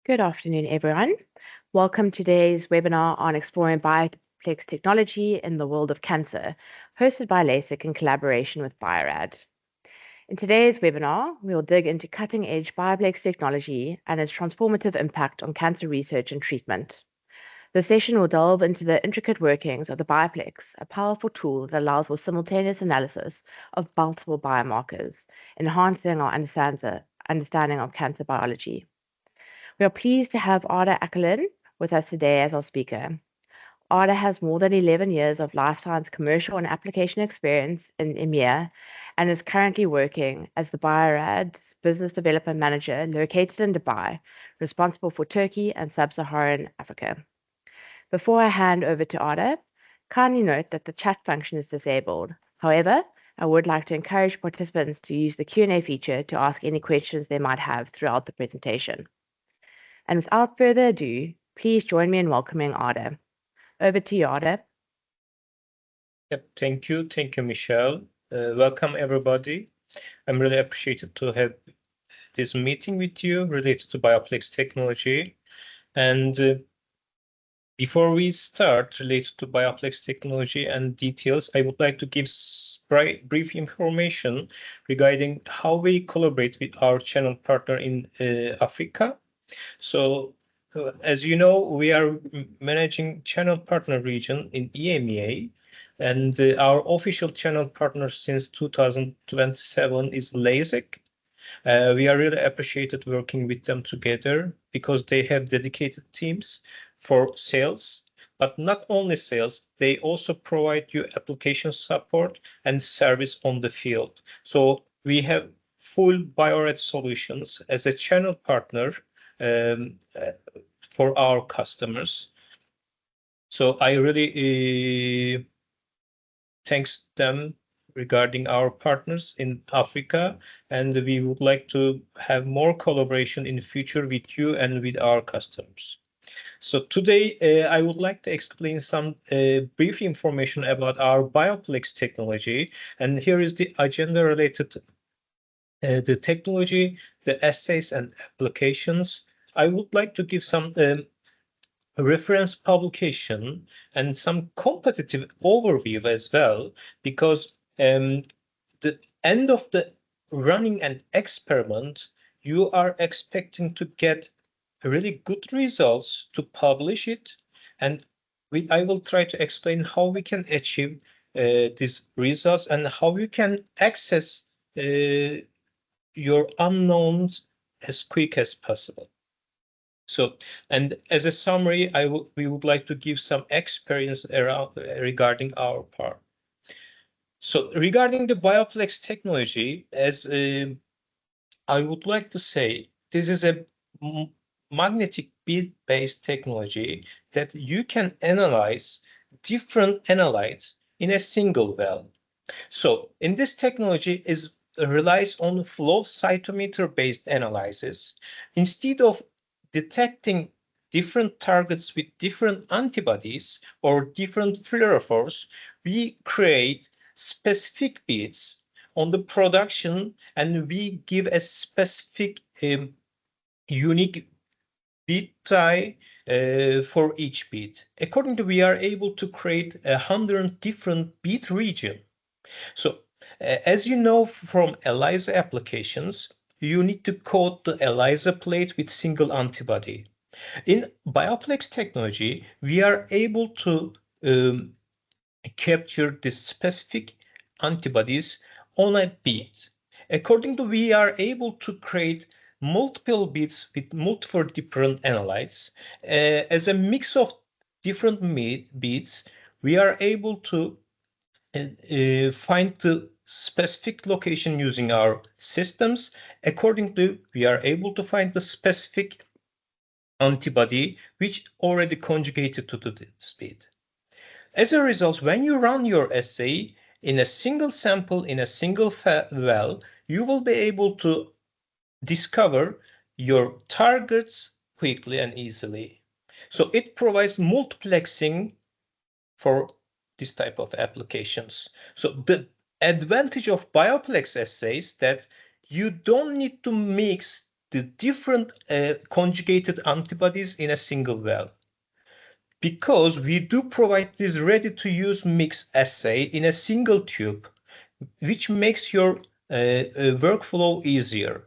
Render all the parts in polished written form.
Good afternoon, everyone. Welcome to today's webinar on exploring Bio-Plex Technology in the world of cancer, hosted by Lasec in collaboration with Bio-Rad. In today's webinar, we will dig into cutting-edge Bio-Plex technology and its transformative impact on cancer research and treatment. The session will delve into the intricate workings of the Bio-Plex, a powerful tool that allows for simultaneous analysis of multiple biomarkers, enhancing our understanding of cancer biology. We are pleased to have Arda Akalin with us today as our speaker. Arda has more than 11 years of life science commercial and application experience in EMEA and is currently working as the Bio-Rad Business Development Manager located in Dubai, responsible for Turkey and Sub-Saharan Africa. Before I hand over to Arda, kindly note that the chat function is disabled. However, I would like to encourage participants to use the Q&A feature to ask any questions they might have throughout the presentation. And without further ado, please join me in welcoming Arda. Over to you, Arda. Yep, thank you. Thank you, Michelle. Welcome, everybody. I'm really appreciated to have this meeting with you related to Bio-Plex technology. And before we start related to Bio-Plex technology and details, I would like to give brief information regarding how we collaborate with our channel partner in Africa. So, as you know, we are managing channel partner region in EMEA, and our official channel partner since 2027 is Lasec. We are really appreciated working with them together because they have dedicated teams for sales, but not only sales, they also provide you application support and service on the field. So we have full Bio-Rad solutions as a channel partner for our customers. So I really thanks them regarding our partners in Africa, and we would like to have more collaboration in the future with you and with our customers. So today I would like to explain some brief information about our Bio-Plex technology, and here is the agenda related to the technology, the assays and applications. I would like to give some reference publication and some competitive overview as well, because the end of the running an experiment, you are expecting to get really good results to publish it, and I will try to explain how we can achieve these results and how you can access your unknowns as quick as possible. So, and as a summary, we would like to give some experience regarding our part. So, regarding the Bio-Plex technology, as I would like to say, this is a magnetic bead-based technology that you can analyze different analytes in a single well. So, in this technology relies on flow cytometer-based analysis. Instead of detecting different targets with different antibodies or different fluorophores, we create specific beads on the production, and we give a specific unique bead tie for each bead. Accordingly, we are able to create 100 different bead regions. So, as you know from ELISA applications, you need to coat the ELISA plate with single antibody. In Bio-Plex technology, we are able to capture the specific antibodies on a bead. Accordingly, we are able to create multiple beads with multiple different analytes. As a mix of different beads, we are able to find the specific location using our systems. Accordingly, we are able to find the specific antibody which already conjugated to the bead. As a result, when you run your assay in a single sample in a single well, you will be able to discover your targets quickly and easily. So it provides multiplexing for this type of applications. So the advantage of Bio-Plex assays that you don't need to mix the different conjugated antibodies in a single well. Because we do provide this ready-to-use mix assay in a single tube, which makes your workflow easier.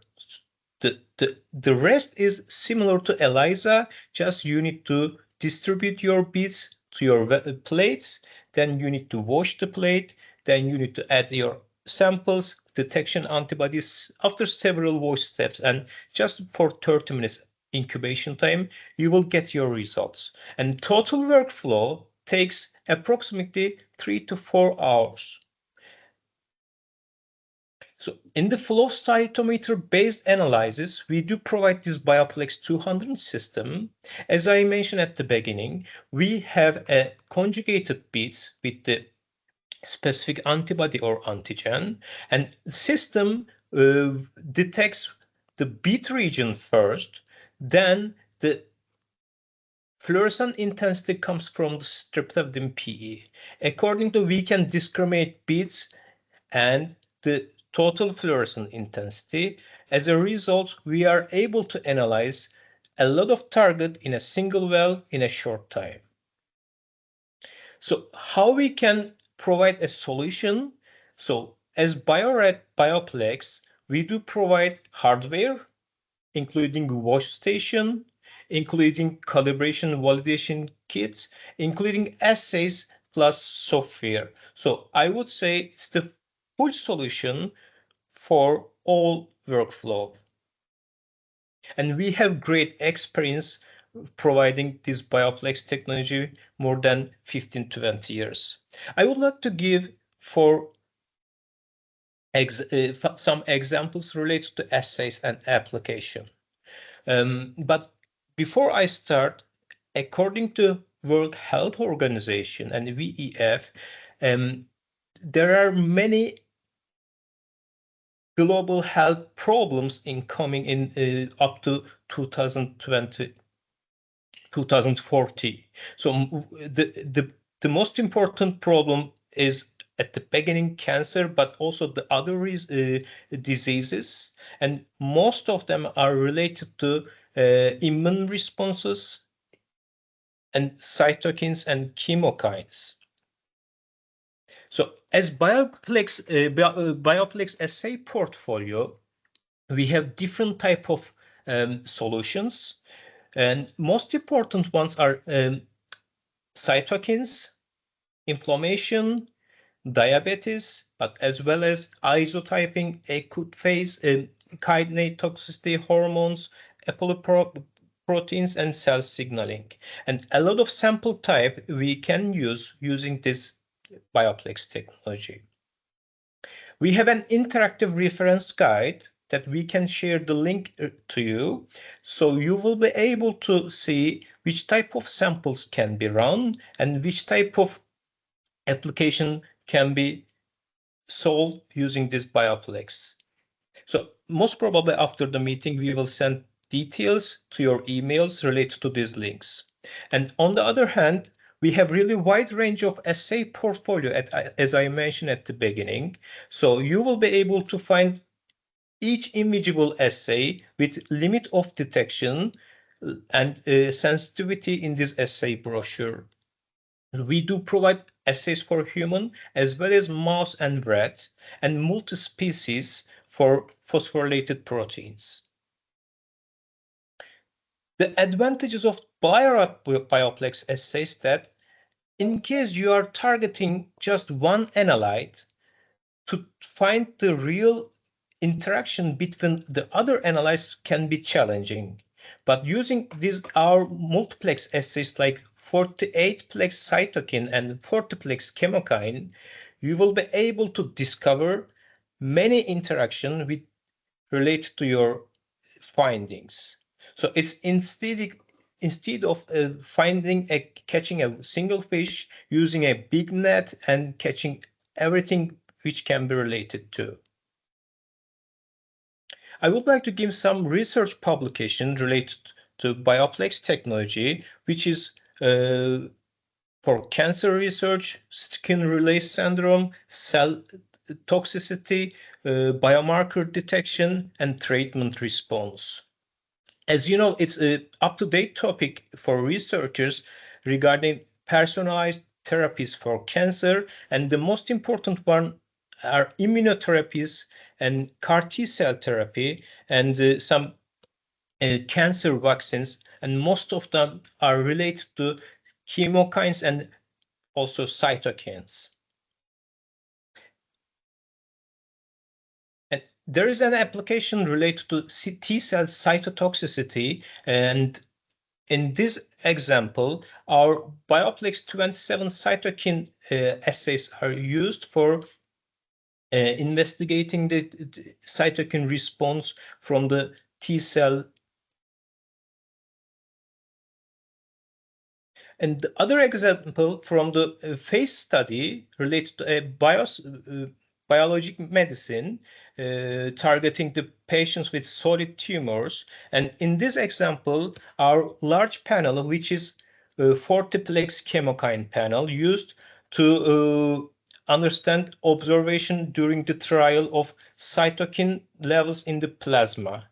The rest is similar to ELISA, just you need to distribute your beads to your plates, then you need to wash the plate, then you need to add your samples, detection antibodies after several wash steps, and just for 30 minutes incubation time, you will get your results. And total workflow takes approximately 3 to 4 hours. So in the flow cytometer-based analysis, we do provide this Bio-Plex 200 system. As I mentioned at the beginning, we have a conjugated beads with the specific antibody or antigen, and the system detects the bead region first, then the fluorescent intensity comes from the streptavidin PE. According to, we can discriminate beads and the total fluorescent intensity. As a result, we are able to analyze a lot of target in a single well in a short time. So how we can provide a solution? So as Bio-Rad Bio-Plex, we do provide hardware, including wash station, including calibration validation kits, including assays plus software. So I would say it's the full solution for all workflow. And we have great experience providing this Bio-Plex technology more than 15 to 20 years. I would like to give some examples related to assays and application. But before I start, according to World Health Organization and VEF, there are many global health problems incoming in up to 2020, 2040. So the most important problem is at the beginning cancer, but also the other diseases, and most of them are related to immune responses and cytokines and chemokines. So as Bio-Plex assay portfolio, we have different type of solutions, and most important ones are cytokines, inflammation, diabetes, but as well as isotyping, acute phase, kinase toxicity, hormones, apolipoproteins, and cell signaling. And a lot of sample type we can use using this Bio-Plex technology. We have an interactive reference guide that we can share the link to you. So you will be able to see which type of samples can be run and which type of application can be solved using this Bio-Plex. So most probably after the meeting, we will send details to your emails related to these links. And on the other hand, we have really wide range of assay portfolio, as I mentioned at the beginning. So you will be able to find each individual assay with limit of detection and sensitivity in this assay brochure. We do provide assays for human as well as mouse and rat, and multi-species for phosphorylated proteins. The advantages of Bio-Rad Bio-Plex assays that in case you are targeting just one analyte, to find the real interaction between the other analytes can be challenging. But using our multiplex assays like 48-plex cytokine and 40-plex chemokine, you will be able to discover many interactions related to your findings. So it's instead of catching a single fish, using a big net and catching everything which can be related to. I would like to give some research publication related to Bio-Plex technology, which is for cancer research, skin release syndrome, cell toxicity, biomarker detection, and treatment response. As you know, it's an up-to-date topic for researchers regarding personalized therapies for cancer, and the most important one are immunotherapies and CAR T-cell therapy and some cancer vaccines, and most of them are related to chemokines and also cytokines. And there is an application related to T-cell cytotoxicity, and in this example, our Bio-Plex 27 cytokine assays are used for investigating the cytokine response from the T-cell. And the other example from the phase study related to a biologic medicine targeting the patients with solid tumors. And in this example, our large panel, which is a 40-plex chemokine panel, used to understand observation during the trial of cytokine levels in the plasma.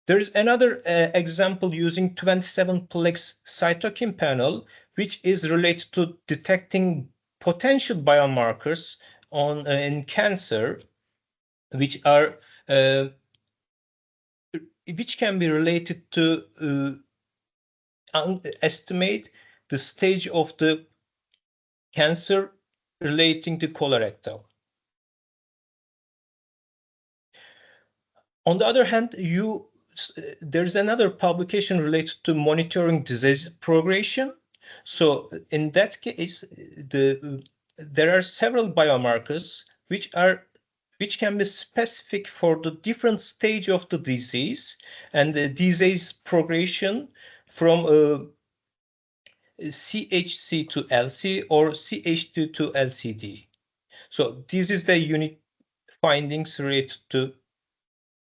There is another example using 27-plex cytokine panel, which is related to detecting potential biomarkers in cancer, which can be related to estimate the stage of the cancer relating to colorectal. On the other hand, there's another publication related to monitoring disease progression. So in that case, there are several biomarkers which can be specific for the different stage of the disease and the disease progression from CHC to LC or CH2 to LCD. So this is the unique findings related to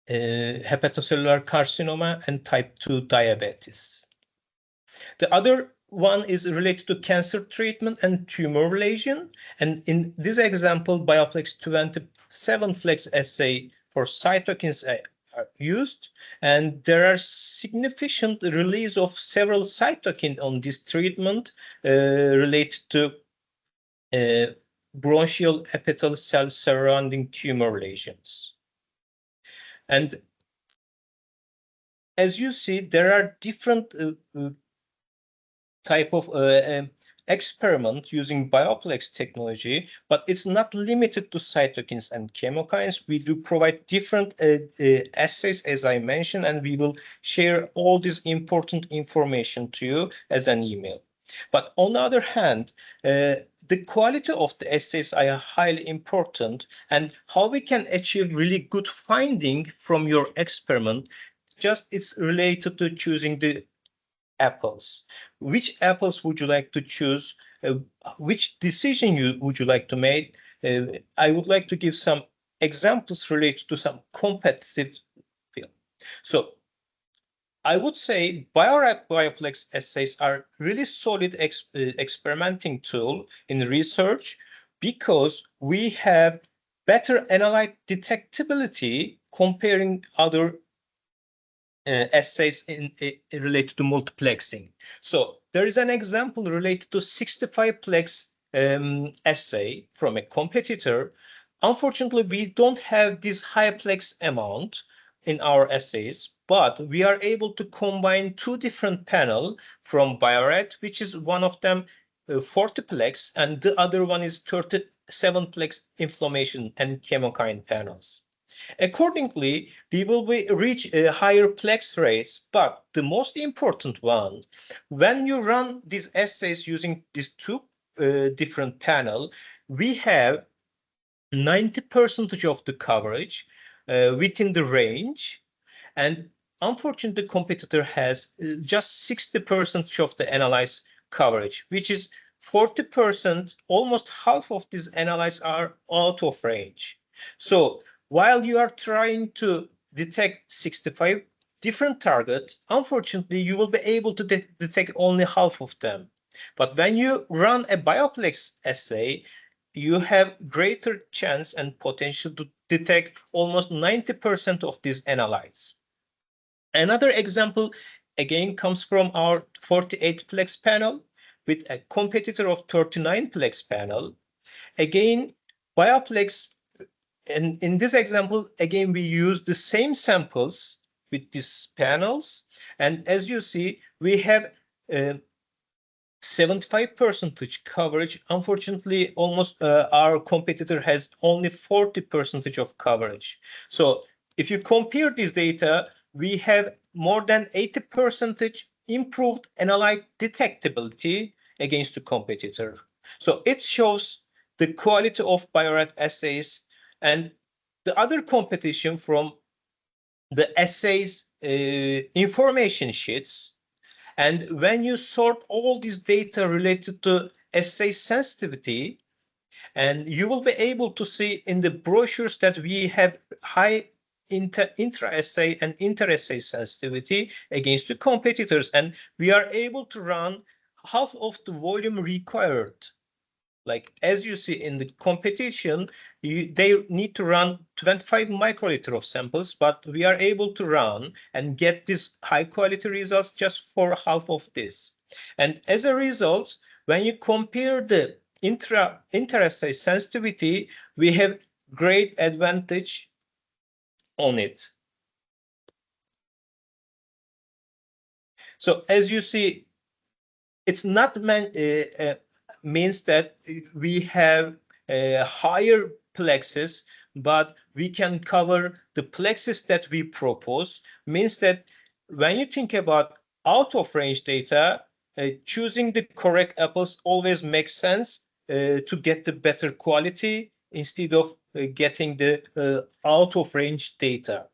hepatocellular carcinoma and type 2 diabetes. The other one is related to cancer treatment and tumor lesion. And in this example, Bio-Plex 27-plex assay for cytokines are used. And there are significant release of several cytokines on this treatment related to bronchial epithelial cell surrounding tumor lesions. And as you see, there are different type of experiment using Bio-Plex technology, but it's not limited to cytokines and chemokines. We do provide different assays, as I mentioned, and we will share all this important information to you as an email. But on the other hand, the quality of the assays are highly important, and how we can achieve really good finding from your experiment, just it's related to choosing the apples. Which apples would you like to choose? Which decision would you like to make? I would like to give some examples related to some competitive field. So I would say Bio-Rad Bio-Plex assays are really solid experimenting tool in research because we have better analyte detectability comparing other assays related to multiplexing. So there is an example related to 65-plex assay from a competitor. Unfortunately, we don't have this high plex amount in our assays, but we are able to combine two different panels from Bio-Rad, which is one of them 40-plex, and the other one is 37-plex inflammation and chemokine panels. Accordingly, we will reach higher plex rates, but the most important one, when you run these assays using these two different panels, we have 90% of the coverage within the range, and unfortunately, the competitor has just 60% of the analyze coverage, which is 40%, almost half of these analyses are out of range. So while you are trying to detect 65 different targets, unfortunately, you will be able to detect only half of them. But when you run a Bio-Plex assay, you have greater chance and potential to detect almost 90% of these analytes. Another example again comes from our 48-plex panel with a competitor of 39-plex panel. Again, Bio-Plex, and in this example, again, we use the same samples with these panels. And as you see, we have 75% coverage. Unfortunately, almost our competitor has only 40% of coverage. So if you compare this data, we have more than 80% improved analyte detectability against the competitor. So it shows the quality of Bio-Rad assays, and the other competition from the assays information sheets. And when you sort all this data related to assay sensitivity, and you will be able to see in the brochures that we have high intra-assay and inter-assay sensitivity against the competitors, and we are able to run half of the volume required. Like as you see in the competition, they need to run 25 microliter of samples, but we are able to run and get these high quality results just for half of this. And as a result, when you compare the inter-assay sensitivity, we have great advantage on it. So as you see, it's not means that we have higher plexes, but we can cover the plexes that we propose. Means that when you think about out of range data, choosing the correct apples always makes sense to get the better quality instead of getting the out of range data.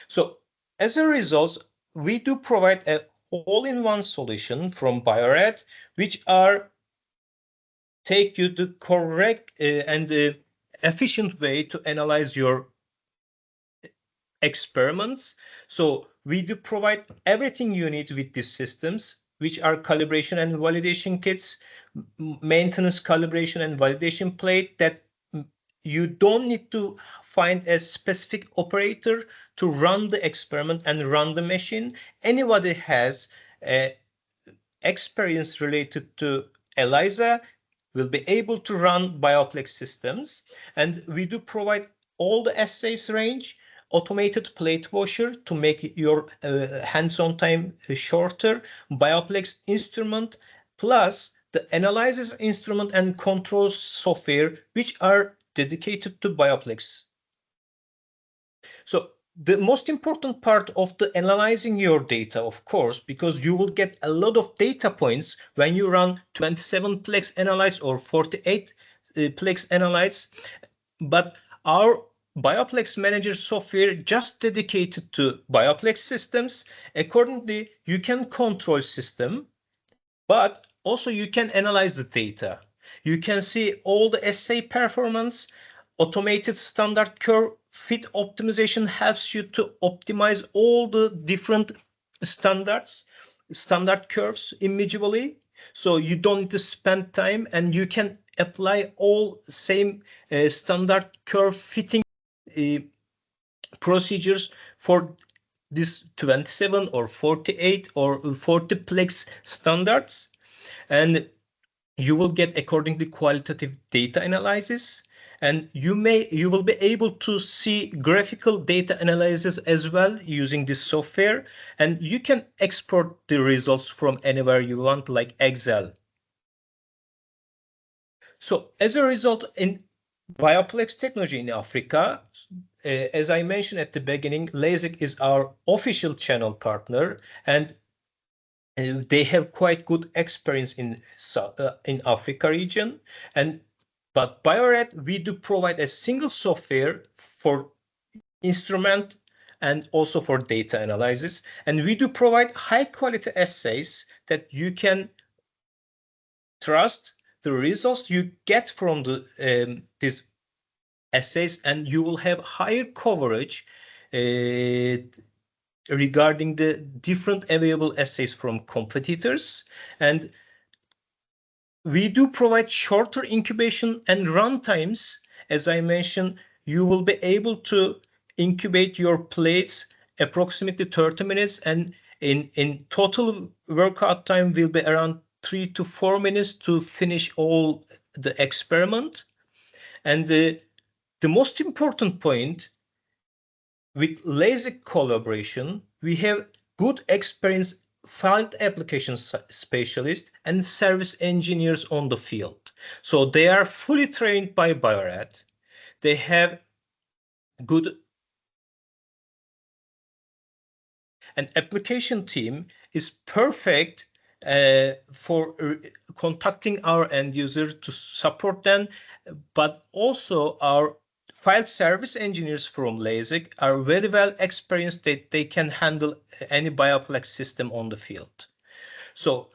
So as a result, we do provide a all-in-one solution from Bio-Rad, which are take you the correct and efficient way to analyze your experiments. So we do provide everything you need with these systems, which are calibration and validation kits, maintenance calibration and validation plate that you don't need to find a specific operator to run the experiment and run the machine. Anybody has experience related to ELISA will be able to run Bio-Plex systems. And we do provide all the assays range, automated plate washer to make your hands-on time shorter, Bio-Plex instrument, plus the analysis instrument and control software, which are dedicated to Bio-Plex. So the most important part of the analyzing your data, of course, because you will get a lot of data points when you run 27-plex analytes or 48-plex analytes, but our Bio-Plex Manager software just dedicated to Bio-Plex systems. Accordingly, you can control system, but also you can analyze the data. You can see all the assay performance. Automated standard curve fit optimization helps you to optimize all the different standard curves immediately. So you don't need to spend time, and you can apply all same standard curve fitting procedures for this 27 or 48 or 40-plex standards, and you will get accordingly qualitative data analysis, and you will be able to see graphical data analysis as well using this software, and you can export the results from anywhere you want, like Excel. So as a result, in Bio-Plex Technology in Africa, as I mentioned at the beginning, Lasec is our official channel partner, and they have quite good experience in Africa region. But Bio-Rad, we do provide a single software for instrument and also for data analysis, and we do provide high quality assays that you can trust the results you get from the these assays, and you will have higher coverage regarding the different available assays from competitors. And we do provide shorter incubation and run times as I mentioned, you will be able to incubate your plates approximately 30 minutes, and in total workout time will be around 3 to 4 minutes to finish all the experiment. And the most important point, with Lasec collaboration, we have good experienced field application specialists and service engineers on the field. So they are fully trained by Bio-Rad. They have good, an application team is perfect for contacting our end user to support them, but also our field service engineers from Lasec are very well experienced that they can handle any Bio-Plex system on the field. So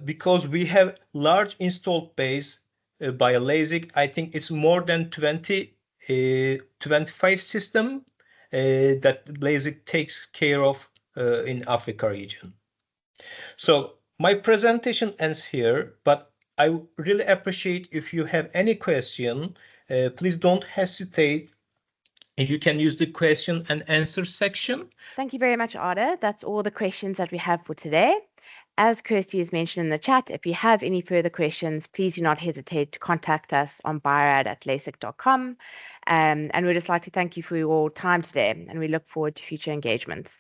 because we have large installed base by Lasec, I think it's more than 25 system that Lasec takes care of in Africa region. So my presentation ends here, but I really appreciate if you have any question, please don't hesitate. You can use the question and answer section. Thank you very much, Arda. That's all the questions that we have for today. As Kirsty has mentioned in the chat, if you have any further questions, please do not hesitate to contact us on biorad@lasec.com. And we'd just like to thank you for your time today, and we look forward to future engagements.